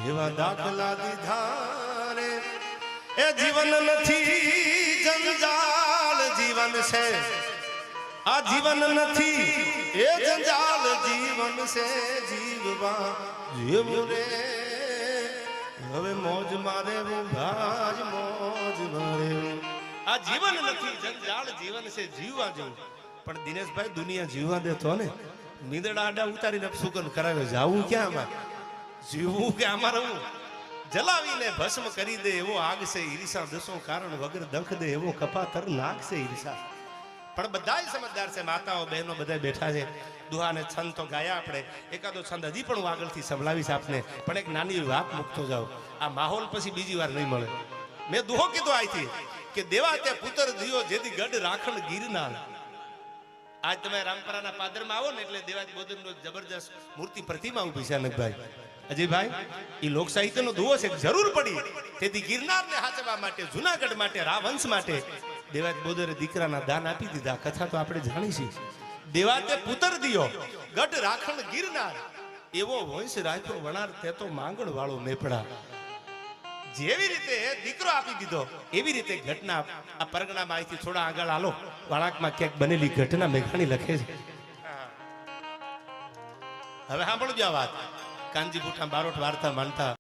એવા દાખલા દીધા રે એ જીવન નથી જંજાળ જીવન છે આ જીવન નથી એ જંજાળ જીવન છે જીવવા જેવું રે હવે મોજ મારે ભાજ મોજ મારે આ જીવન નથી જંજાળ જીવન છે જીવવા જેવું પણ દિનેશભાઈ દુનિયા જીવવા દેતો ને મીંદડા આડા ઉતારીને સુગંધ કરાવે જાવું ક્યાં આમાં જીવવું કે અમારું જલાવીને ભસ્મ કરી દે એવો આગ છે ઈર્ષા દસો કારણ વગર દખ દે એવો કપાતર નાક છે ઈર્ષા પણ બધાય સમજદાર છે માતાઓ બહેનો બધા બેઠા છે દુહાને છંદ તો ગાયા આપણે એકાદો છંદ હજી પણ હું આગળથી સંભળાવીશ આપને પણ એક નાની વાત મૂકતો જાઉં આ માહોલ પછી બીજી વાર નહીં મળે મેં દુહો કીધો આથી કે દેવા તે પુત્ર દિયો જેથી ગઢ રાખણ ગિરનાર આજ તમે રામપરાના પાદરમાં આવો ને એટલે દેવાજી બોધનનો જબરજસ્ત મૂર્તિ પ્રતિમા ઉભી છે અનકભાઈ અજયભાઈ એ લોક સાહિત્યનો દુહો છે જરૂર પડી તેથી ગિરનારને હાચવા માટે જુનાગઢ માટે રાવંશ માટે દેવાજી બોધરે દીકરાના દાન આપી દીધા કથા તો આપણે જાણીશી દેવાતે પુત્ર દિયો ગઢ રાખણ ગિરનાર એવો વંશ રાખ્યો વણાર તે તો માંગણ વાળો મેપડા જેવી રીતે દીકરો આપી દીધો એવી રીતે ઘટના આ પરગણામાં અહીંથી થોડા આગળ હાલો વળાંકમાં ક્યાંક બનેલી ઘટના મેઘાણી લખે છે હવે સાંભળજો આ વાત કાનજી બુઠા બારોટ વાર્તા માનતા